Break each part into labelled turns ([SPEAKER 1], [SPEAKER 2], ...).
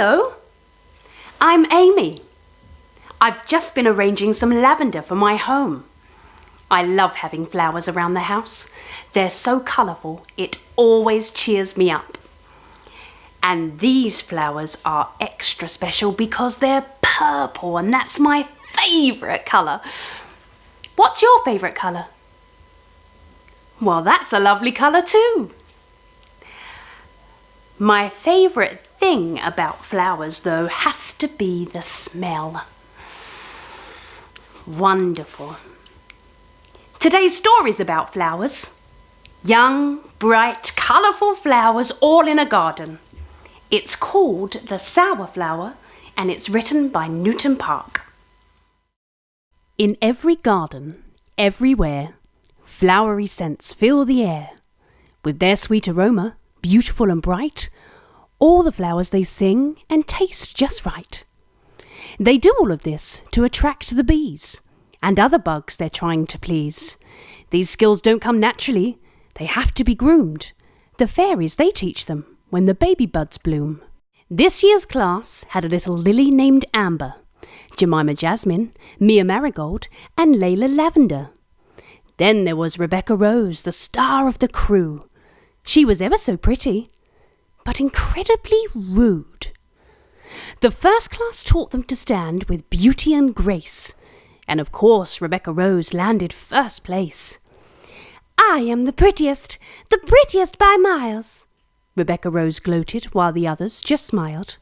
[SPEAKER 1] Hello, I'm Amy. I've just been arranging some lavender for my home. I love having flowers around the house. They're so colourful, it always cheers me up. And these flowers are extra special because they're purple, and that's my favourite colour. What's your favourite colour? Well, that's a lovely colour too. My favourite thing about flowers, though, has to be the smell. Wonderful. Today's story's about flowers. Young, bright, colourful flowers all in a garden. It's called The Sour Flower, and it's written by Newton Park. In every garden, everywhere, flowery scents fill the air. With their sweet aroma, beautiful and bright, all the flowers they sing and taste just right. They do all of this to attract the bees and other bugs they're trying to please. These skills don't come naturally, they have to be groomed. The fairies, they teach them when the baby buds bloom. This year's class had a little lily named Amber, Jemima Jasmine, Mia Marigold, and Layla Lavender. Then there was Rebecca Rose, the star of the crew. She was ever so pretty, but incredibly rude. The first class taught them to stand with beauty and grace, and of course Rebecca Rose landed first place. "I am the prettiest by miles," Rebecca Rose gloated while the others just smiled.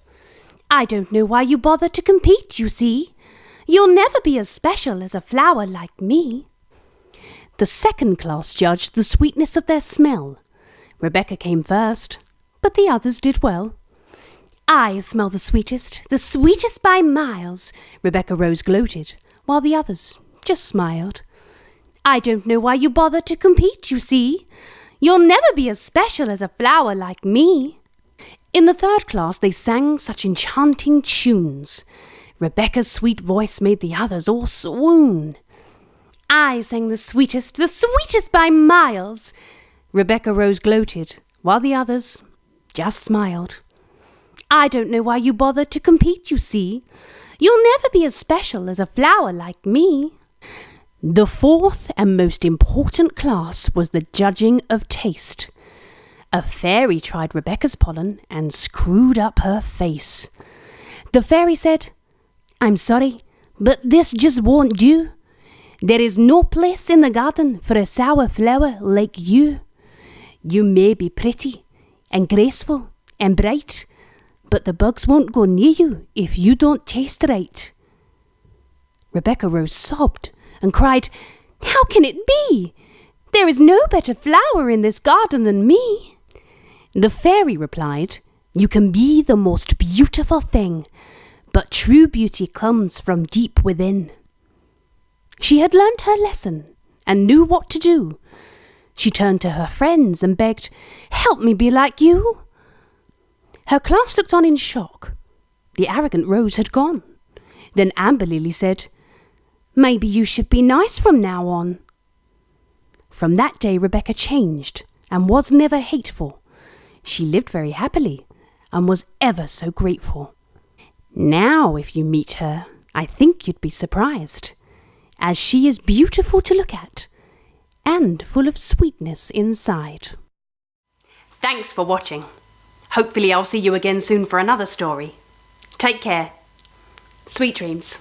[SPEAKER 1] "I don't know why you bother to compete, you see. You'll never be as special as a flower like me." The second class judged the sweetness of their smell. Rebecca came first, but the others did well. "I smell the sweetest by miles," Rebecca Rose gloated, while the others just smiled. "I don't know why you bother to compete, you see. You'll never be as special as a flower like me." In the third class they sang such enchanting tunes. Rebecca's sweet voice made the others all swoon. "I sang the sweetest by miles," Rebecca Rose gloated, while the others just smiled. "I don't know why you bother to compete, you see. You'll never be as special as a flower like me." The fourth and most important class was the judging of taste. A fairy tried Rebecca's pollen and screwed up her face. The fairy said, "I'm sorry, but this just won't do. There is no place in the garden for a sour flower like you. You may be pretty and graceful and bright, but the bugs won't go near you if you don't taste right." Rebecca Rose sobbed and cried, "How can it be? There is no better flower in this garden than me." The fairy replied, "You can be the most beautiful thing, but true beauty comes from deep within." She had learned her lesson and knew what to do. She turned to her friends and begged, "Help me be like you." Her class looked on in shock. The arrogant Rose had gone. Then Amber Lily said, "Maybe you should be nice from now on." From that day Rebecca changed and was never hateful. She lived very happily and was ever so grateful. Now if you meet her, I think you'd be surprised, as she is beautiful to look at and full of sweetness inside. Thanks for watching. Hopefully I'll see you again soon for another story. Take care. Sweet dreams.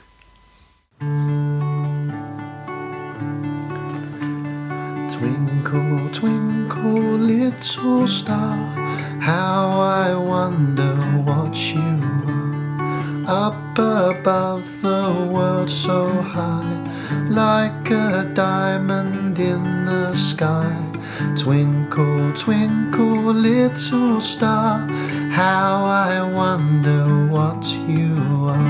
[SPEAKER 2] Twinkle, twinkle, little star, how I wonder what you are. Up above the world so high, like a diamond in the sky. Twinkle, twinkle, little star, how I wonder what you are.